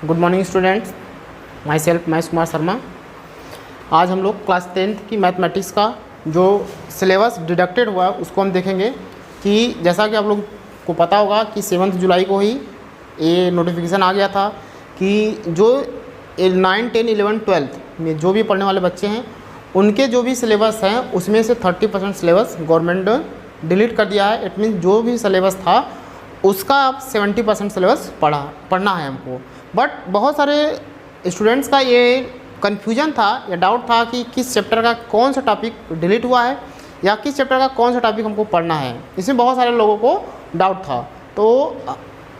Good morning students, my self Mahesh Kumar Sharma. आज हम लोग क्लास 10th की मैथमेटिक्स का जो सिलेबस डिडक्टेड हुआ है उसको हम देखेंगे कि जैसा कि आप लोग को पता होगा कि 7 जुलाई को ही ये नोटिफिकेशन आ गया था कि जो 9, 10, 11, 12 में जो भी पढ़ने वाले बच्चे हैं उनके जो भी सिलेबस हैं उसमें से 30% सिलेबस गवर्नमेंट डिलीट कर दिया है। इट मीन जो भी सिलेबस था उसका अब 70% सिलेबस पढ़ना है हमको। बट बहुत सारे स्टूडेंट्स का ये कन्फ्यूजन था या डाउट था कि किस चैप्टर का कौन सा टॉपिक डिलीट हुआ है या किस चैप्टर का कौन सा टॉपिक हमको पढ़ना है। इसमें बहुत सारे लोगों को डाउट था। तो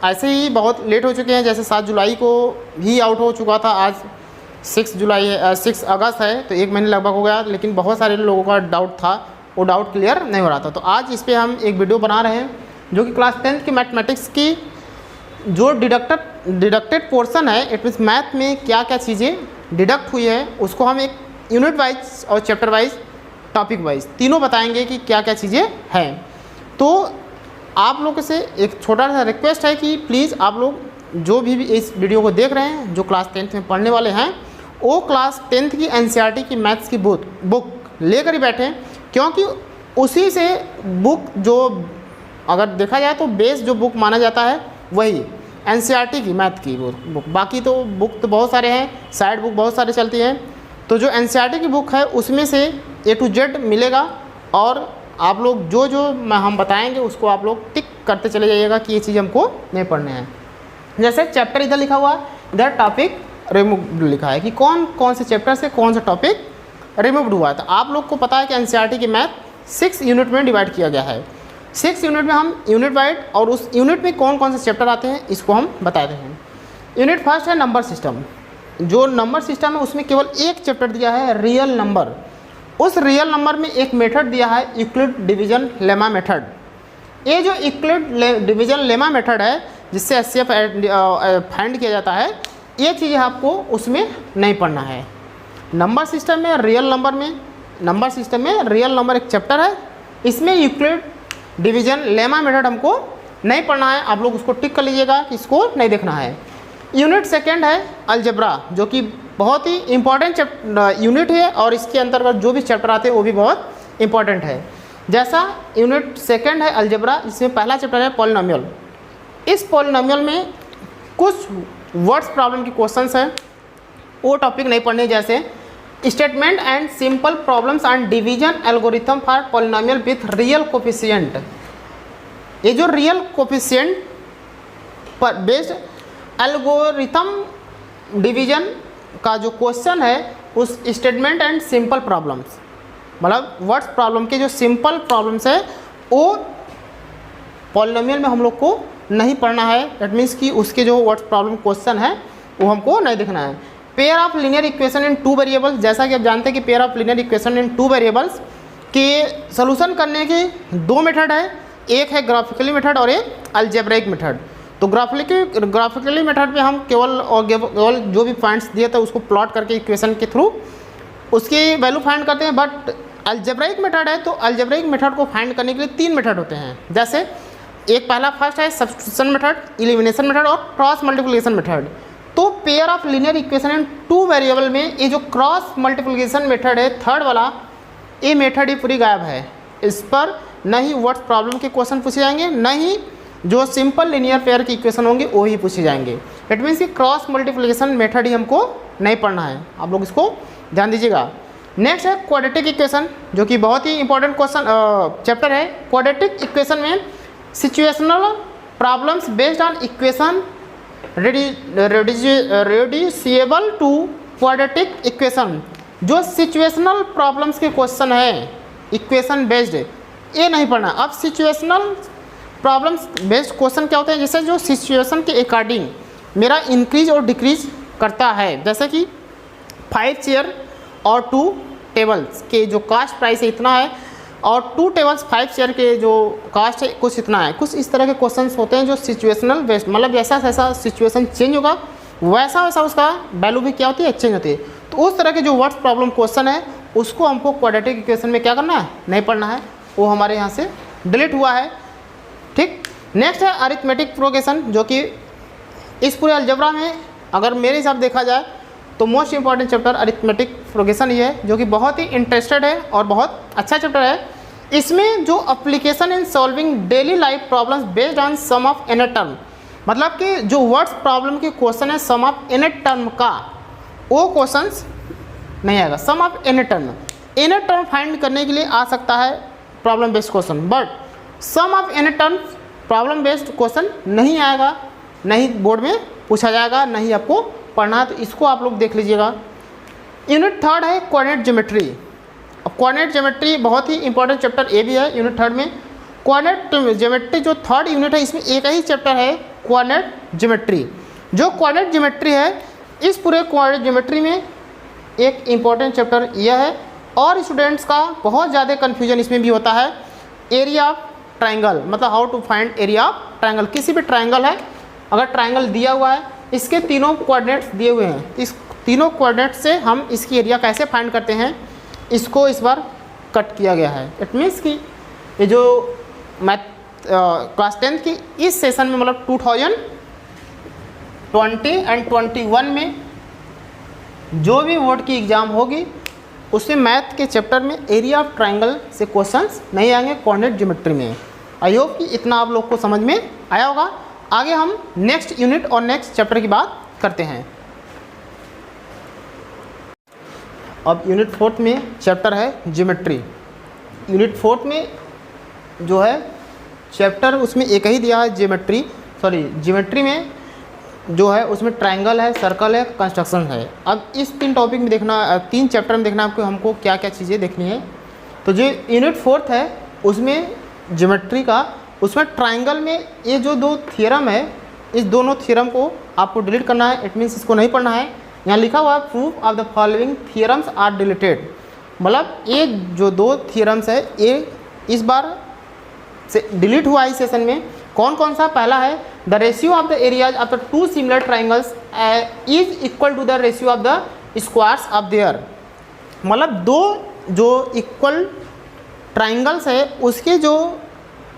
ऐसे ही बहुत लेट हो चुके हैं, जैसे 7 जुलाई को ही आउट हो चुका था, आज 6 अगस्त है, तो 1 महीने लगभग हो गया। लेकिन बहुत सारे लोगों का डाउट था, वो डाउट क्लियर नहीं हो रहा था। तो आज इस पर हम एक वीडियो बना रहे हैं जो कि क्लास 10th की मैथमेटिक्स की जो डिडक्टेड पोर्शन है, इट मीन्स मैथ में क्या क्या चीज़ें डिडक्ट हुई है उसको हम एक यूनिट वाइज और चैप्टर वाइज, टॉपिक वाइज तीनों बताएंगे कि क्या क्या चीज़ें हैं। तो आप लोगों से एक छोटा सा रिक्वेस्ट है कि प्लीज़ आप लोग जो भी इस वीडियो को देख रहे हैं जो क्लास 10th में पढ़ने वाले हैं वो क्लास 10th की NCERT की मैथ्स की बुक लेकर ही बैठें, क्योंकि उसी से बुक जो अगर देखा जाए तो बेस जो बुक माना जाता है वही NCERT की मैथ की बुक। बाकी तो बुक तो बहुत सारे हैं, साइड बुक बहुत सारे चलती हैं। तो जो NCERT की बुक है उसमें से A to Z मिलेगा और आप लोग जो जो हम बताएंगे उसको आप लोग टिक करते चले जाइएगा कि ये चीज़ हमको नहीं पढ़ने हैं। जैसे चैप्टर इधर लिखा हुआ है, इधर टॉपिक रिमूव लिखा है कि कौन कौन से चैप्टर से कौन सा टॉपिक रिमूव्ड हुआ है। तो आप लोग को पता है कि NCERT की मैथ 6 यूनिट में डिवाइड किया गया है। 6 यूनिट में हम यूनिट वाइड और उस यूनिट में कौन कौन से चैप्टर आते हैं इसको हम बताते हैं। यूनिट फर्स्ट है नंबर सिस्टम। जो नंबर सिस्टम है उसमें केवल एक चैप्टर दिया है रियल नंबर। उस रियल नंबर में एक मेथड दिया है यूक्लिड डिवीजन लेमा मेथड। ये जो यूक्लिड डिवीजन लेमा मेथड है जिससे HCF फाइंड किया जाता है, ये चीज़ें आपको उसमें नहीं पढ़ना है। नंबर सिस्टम में रियल नंबर में नंबर सिस्टम में रियल नंबर एक चैप्टर है, इसमें यूक्लिड डिवीजन लेमा मेथड हमको नहीं पढ़ना है। आप लोग उसको टिक कर लीजिएगा कि इसको नहीं देखना है। यूनिट सेकंड है अलजेब्रा, जो कि बहुत ही इंपॉर्टेंट यूनिट है और इसके अंतर्गत जो भी चैप्टर आते हैं वो भी बहुत इंपॉर्टेंट है। जैसा यूनिट सेकंड है अलजेब्रा, इसमें पहला चैप्टर है पॉलिनोमियल। इस पॉलिनोमियल में कुछ वर्ड्स प्रॉब्लम के क्वेश्चंस हैं, वो टॉपिक नहीं पढ़ने, जैसे statement and simple problems and division algorithm for polynomial with real coefficient. ये जो रियल कोफिशिएंट पर बेस्ड एल्गोरिथम डिवीजन का जो क्वेश्चन है उस स्टेटमेंट एंड सिंपल प्रॉब्लम्स, मतलब वर्ड्स प्रॉब्लम के जो सिंपल प्रॉब्लम्स है वो पॉलिनोमियल में हम लोग को नहीं पढ़ना है। दैट मीन्स कि उसके जो वर्ड्स प्रॉब्लम क्वेश्चन है वो हमको नहीं देखना है। Pair of linear equation in 2 variables, जैसा कि आप जानते हैं कि pair of linear equation in 2 variables के सॉल्यूशन करने के 2 मेथड है, एक है ग्राफिकली मेथड और एक अलजेब्रिक मेथड। तो ग्राफिकली मेथड में हम केवल जो भी पॉइंट्स दिए थे उसको प्लॉट करके इक्वेशन के थ्रू उसकी वैल्यू फाइंड करते हैं। बट अलजेब्रिक मेथड है तो अलजेब्रिक मेथड को फाइंड करने के लिए 3 मेथड होते हैं। जैसे एक पहला फर्स्ट है सब्स्टिट्यूशन मेथड, एलिमिनेशन मेथड और क्रॉस मल्टीप्लिकेशन मेथड। तो pair of linear equation in 2 variable में ये जो क्रॉस मल्टीप्लिकेशन मेथड है थर्ड वाला, ये मेथड ही पूरी गायब है। इस पर न ही वर्ड्स प्रॉब्लम के क्वेश्चन पूछे जाएंगे, न ही जो सिंपल लीनियर पेयर की इक्वेशन होंगे वो ही पूछे जाएंगे। इट मीन्स कि क्रॉस मल्टीप्लिकेशन मेथड ही हमको नहीं पढ़ना है, आप लोग इसको ध्यान दीजिएगा। नेक्स्ट है क्वाड्रेटिक इक्वेशन, जो कि बहुत ही इंपॉर्टेंट क्वेश्चन चैप्टर है। क्वाड्रेटिक इक्वेशन में situational problems based on equation reducible to quadratic equation. जो सिचुएशनल प्रॉब्लम्स के क्वेश्चन है इक्वेशन बेस्ड, ये नहीं पढ़ना। अब सिचुएशनल प्रॉब्लम्स बेस्ड क्वेश्चन क्या होते हैं, जैसे जो सिचुएशन के अकॉर्डिंग मेरा इंक्रीज और डिक्रीज करता है। जैसे कि 5 चेयर और 2 टेबल्स के जो कास्ट प्राइस है इतना है और 2 टेबल्स 5 चेयर के जो कास्ट है कुछ इतना है। कुछ इस तरह के क्वेश्चंस होते हैं जो सिचुएशनल बेस्ड, मतलब जैसा जैसा सिचुएशन चेंज होगा वैसा वैसा उसका वैल्यू भी क्या होती है, चेंज होती है। तो उस तरह के जो वर्ड्स प्रॉब्लम क्वेश्चन है उसको हमको क्वाड्रेटिक इक्वेशन में क्या करना है, नहीं पढ़ना है, वो हमारे यहाँ से डिलीट हुआ है। ठीक, नेक्स्ट है अरिथमेटिक प्रोग्रेशन, जो कि इस पूरे अलजेब्रा में अगर मेरे हिसाब देखा जाए तो most important chapter arithmetic progression ये है, जो कि बहुत ही इंटरेस्टेड है और बहुत अच्छा चैप्टर है। इसमें जो application in solving daily life problems based on sum of inner term, मतलब कि जो वर्ड्स प्रॉब्लम के क्वेश्चन है सम ऑफ इनर टर्म का, वो क्वेश्चंस नहीं आएगा। Sum of inner term find करने के लिए आ सकता है problem based question, but sum of inner term problem based question नहीं आएगा, नहीं बोर्ड में पूछा जाएगा, नहीं आपको पढ़ना है, तो इसको आप लोग देख लीजिएगा। यूनिट थर्ड है कोऑर्डिनेट ज्योमेट्री। अब कोऑर्डिनेट ज्योमेट्री बहुत ही इंपॉर्टेंट चैप्टर ए भी है यूनिट थर्ड में। कोऑर्डिनेट ज्योमेट्री जो थर्ड यूनिट है, इसमें एक ही चैप्टर है कोऑर्डिनेट ज्योमेट्री। जो कोऑर्डिनेट ज्योमेट्री है, इस पूरे कोऑर्डिनेट ज्योमेट्री में एक इम्पॉर्टेंट चैप्टर यह है, और स्टूडेंट्स का बहुत ज़्यादा कन्फ्यूजन इसमें भी होता है। एरिया ऑफ ट्राइंगल, मतलब how to find area of triangle. किसी भी ट्राइंगल है, अगर ट्राइंगल दिया हुआ है, इसके तीनों कोऑर्डिनेट्स दिए हुए हैं, इस तीनों कोऑर्डिनेट से हम इसकी एरिया कैसे फाइंड करते हैं, इसको इस बार कट किया गया है। इट मीन्स कि ये जो मैथ क्लास 10 की इस सेशन में, मतलब 2020 एंड 21 में जो भी बोर्ड की एग्ज़ाम होगी, उसमें मैथ के चैप्टर में एरिया ऑफ ट्राइंगल से क्वेश्चंस नहीं आएंगे कोऑर्डिनेट ज्योमेट्री में। आई होप कि इतना आप लोग को समझ में आया होगा। आगे हम नेक्स्ट यूनिट और नेक्स्ट चैप्टर की बात करते हैं। अब यूनिट फोर्थ में चैप्टर है ज्योमेट्री। यूनिट फोर्थ में जो है चैप्टर, उसमें एक ही दिया है ज्योमेट्री में जो है उसमें ट्रायंगल है, सर्कल है, कंस्ट्रक्शन है। अब इस तीन टॉपिक में देखना, तीन चैप्टर में देखना आपको हमको क्या क्या चीज़ें देखनी है। तो जो यूनिट फोर्थ है उसमें ज्योमेट्री का, उसमें ट्रायंगल में ये जो दो थ्योरम है, इस दोनों थ्योरम को आपको डिलीट करना है। इट मीन्स इसको नहीं पढ़ना है। यहाँ लिखा हुआ है proof of the following theorems are deleted, मतलब ये जो दो थ्योरम्स है ये इस बार से डिलीट हुआ है इस सेशन में। कौन कौन सा? पहला है the ratio of the areas of the two similar triangles is equal to the ratio of the squares of their, मतलब दो जो इक्वल ट्राइंगल्स है उसके जो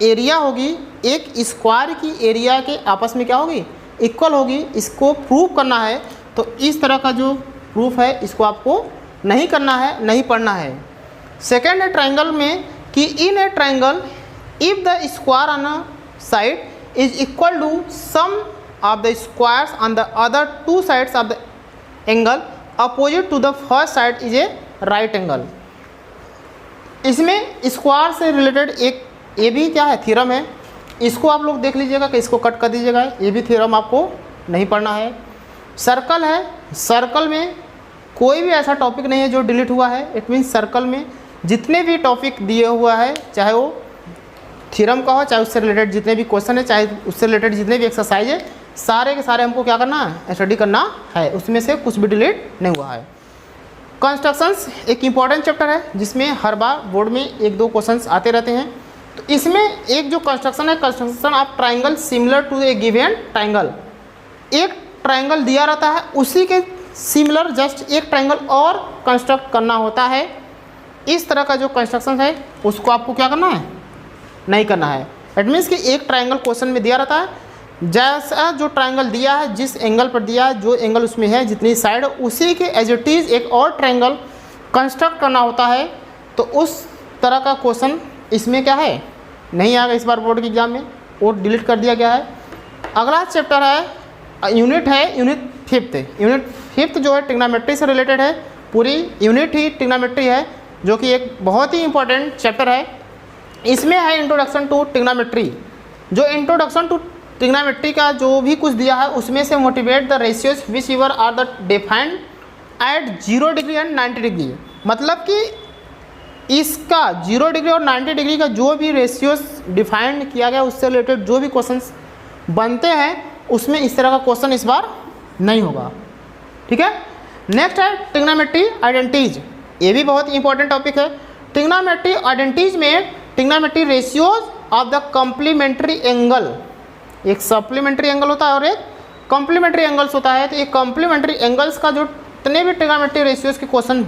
एरिया होगी एक स्क्वायर की एरिया के आपस में क्या होगी? इक्वल होगी। इसको प्रूव करना है, तो इस तरह का जो प्रूफ है इसको आपको नहीं करना है, नहीं पढ़ना है। सेकेंड है ट्राइंगल में कि in a triangle if the square on a side is equal to sum of the squares on the other two sides of the angle opposite to the first side is a right angle। इसमें square से related एक ये भी क्या है? Theorem है। इसको आप लोग देख लीजिएगा कि इसको कट कर दीजिएगा, ये भी थ्योरम आपको नहीं पढ़ना है। सर्कल है, सर्कल में कोई भी ऐसा टॉपिक नहीं है जो डिलीट हुआ है। इट मीन्स सर्कल में जितने भी टॉपिक दिए हुआ है, चाहे वो थ्योरम का हो, चाहे उससे रिलेटेड जितने भी क्वेश्चन है, चाहे उससे रिलेटेड जितने भी एक्सरसाइज है, सारे के सारे हमको क्या करना है? स्टडी करना है। उसमें से कुछ भी डिलीट नहीं हुआ है। कंस्ट्रक्शंस एक इम्पॉर्टेंट चैप्टर है जिसमें हर बार बोर्ड में एक दो क्वेश्चंस आते रहते हैं। तो इसमें एक जो कंस्ट्रक्शन है, construction of triangle similar to a given triangle. एक ट्राइंगल दिया रहता है, उसी के सिमिलर जस्ट एक ट्राइंगल और कंस्ट्रक्ट करना होता है। इस तरह का जो कंस्ट्रक्शन है उसको आपको क्या करना है? नहीं करना है। इट मीन्स कि एक ट्राइंगल क्वेश्चन में दिया रहता है, जैसा जो ट्राइंगल दिया है, जिस एंगल पर दिया है, जो एंगल उसमें है, जितनी साइड, उसी के एज इट इज़ एक और ट्राइंगल कंस्ट्रक्ट करना होता है। तो उस तरह का क्वेश्चन इसमें क्या है? नहीं आएगा इस बार बोर्ड के एग्जाम में, वो डिलीट कर दिया गया है। अगला चैप्टर है यूनिट फिफ्थ। यूनिट फिफ्थ जो है ट्रिग्नोमेट्री से रिलेटेड है। पूरी यूनिट ही ट्रिग्नोमेट्री है, जो कि एक बहुत ही इंपॉर्टेंट चैप्टर है। इसमें है इंट्रोडक्शन टू ट्रिग्नोमेट्री। जो इंट्रोडक्शन टू ट्रिग्नोमेट्री का जो भी कुछ दिया है उसमें से motivate the ratios which your are the defined at 0 degree and 90 degree, मतलब कि इसका 0 डिग्री और 90 डिग्री का जो भी रेशियोज डिफाइंड किया गया उससे रिलेटेड जो भी क्वेश्चंस बनते हैं उसमें इस तरह का क्वेश्चन इस बार नहीं होगा। ठीक है। नेक्स्ट है ट्रिग्नोमेट्री आइडेंटिटीज। ये भी बहुत इंपॉर्टेंट टॉपिक है। ट्रिग्नोमेट्री आइडेंटिटीज में trigonometry ratios of the complementary angle, एक सप्लीमेंट्री एंगल होता है और एक कॉम्प्लीमेंट्री एंगल्स होता है। तो ये कॉम्प्लीमेंट्री एंगल्स का जो जितने भी ट्रिग्नोमेट्री रेशियोज के क्वेश्चन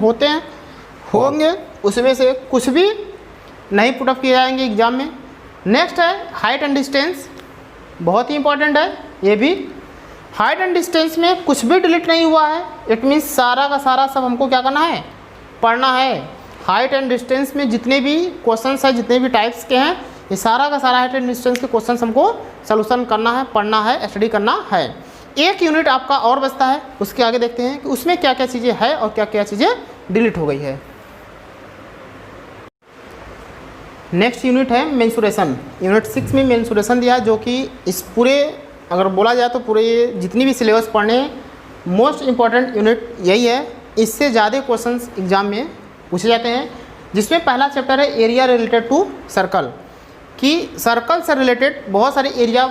होंगे उसमें से कुछ भी नहीं पुटअप किए जाएंगे एग्जाम में। नेक्स्ट है हाइट एंड डिस्टेंस, बहुत ही इंपॉर्टेंट है ये भी। हाइट एंड डिस्टेंस में कुछ भी डिलीट नहीं हुआ है, इट मीन्स सारा का सारा सब हमको क्या करना है, पढ़ना है। हाइट एंड डिस्टेंस में जितने भी क्वेश्चंस हैं, जितने भी टाइप्स के हैं, ये सारा का सारा हाइट एंड डिस्टेंस के क्वेश्चंस हमको सॉल्यूशन करना है, पढ़ना है, स्टडी करना है। एक यूनिट आपका और बचता है, उसके आगे देखते हैं कि उसमें क्या क्या चीज़ें हैं और क्या क्या चीज़ें डिलीट हो गई है। नेक्स्ट यूनिट है मेंसुरेशन। यूनिट 6 में मेंसुरेशन दिया, जो कि इस पूरे अगर बोला जाए तो पूरे जितनी भी सिलेबस पढ़ने मोस्ट इम्पॉर्टेंट यूनिट यही है। इससे ज़्यादा क्वेश्चंस एग्जाम में पूछे जाते हैं, जिसमें पहला चैप्टर है एरिया रिलेटेड टू सर्कल, कि सर्कल से रिलेटेड बहुत सारे एरिया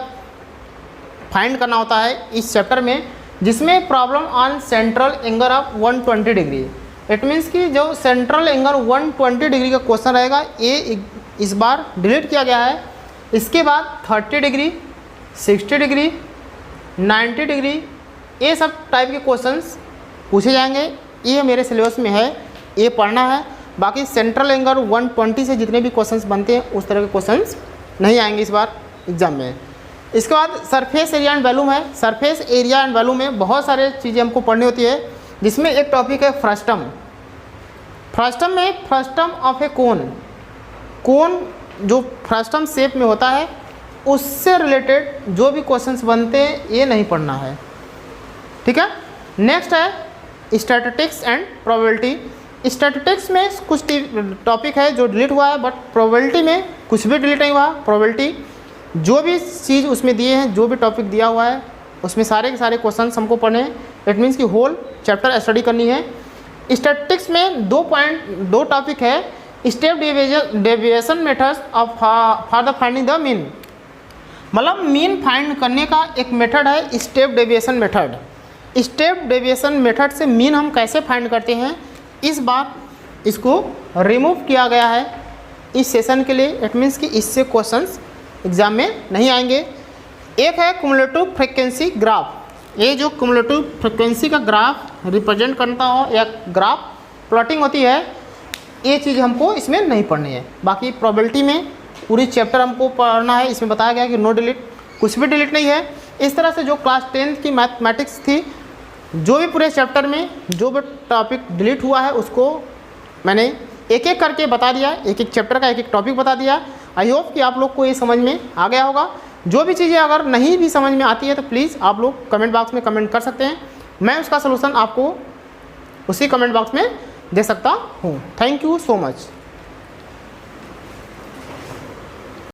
फाइंड करना होता है इस चैप्टर में, जिसमें problem on central angle of 120 degree. It means कि जो सेंट्रल एंगल 120 डिग्री का क्वेश्चन रहेगा, ये इस बार डिलीट किया गया है। इसके बाद 30 डिग्री, 60 डिग्री, 90 डिग्री, ये सब टाइप के क्वेश्चंस पूछे जाएंगे। ये मेरे सिलेबस में है, ये पढ़ना है। बाकी सेंट्रल एंगल 120 से जितने भी क्वेश्चंस बनते हैं उस तरह के क्वेश्चंस नहीं आएंगे इस बार एग्जाम में। इसके बाद सरफेस एरिया एंड वॉल्यूम है। सरफेस एरिया एंड वॉल्यूम में बहुत सारे चीज़ें हमको पढ़नी होती है, जिसमें एक टॉपिक है फ्रस्टम। फ्रस्टम में फ्रस्टम ऑफ ए कोन, कोन जो फ्रस्टम शेप में होता है उससे रिलेटेड जो भी क्वेश्चंस बनते हैं ये नहीं पढ़ना है, ठीक है। नेक्स्ट है स्टैटिस्टिक्स एंड प्रोबेबिलिटी। स्टैटिस्टिक्स में कुछ टॉपिक है जो डिलीट हुआ है, बट प्रोबेबिलिटी में कुछ भी डिलीट नहीं हुआ। प्रोबेबिलिटी जो भी चीज़ उसमें दिए हैं, जो भी टॉपिक दिया हुआ है उसमें सारे के सारे क्वेश्चंस हमको पढ़ने हैं। इट मीन्स कि होल चैप्टर स्टडी करनी है। स्टैटिस्टिक्स में दो टॉपिक है, step deviation methods of for the finding the mean. मतलब मीन फाइंड करने का एक मेथड है step deviation method. Step deviation method से मीन हम कैसे फाइंड करते हैं, इस बार इसको रिमूव किया गया है इस सेशन के लिए। इट मीन्स कि इससे क्वेश्चंस एग्जाम में नहीं आएंगे। एक है क्युमुलेटिव फ्रीक्वेंसी ग्राफ। ये जो क्युमुलेटिव फ्रीक्वेंसी का ग्राफ रिप्रेजेंट करता हो या ग्राफ प्लॉटिंग होती है, ये चीज़ हमको इसमें नहीं पढ़नी है। बाकी प्रोबेबिलिटी में पूरी चैप्टर हमको पढ़ना है। इसमें बताया गया कि नो डिलीट, कुछ भी डिलीट नहीं है। इस तरह से जो क्लास 10 की मैथमेटिक्स थी, जो भी पूरे चैप्टर में जो भी टॉपिक डिलीट हुआ है उसको मैंने एक एक करके बता दिया, एक एक चैप्टर का एक एक टॉपिक बता दिया। आई होप कि आप लोग को ये समझ में आ गया होगा। जो भी चीज़ें अगर नहीं भी समझ में आती है तो प्लीज़ आप लोग कमेंट बॉक्स में कमेंट कर सकते हैं, मैं उसका सलूशन आपको उसी कमेंट बॉक्स में दे सकता हूँ। Thank you so much.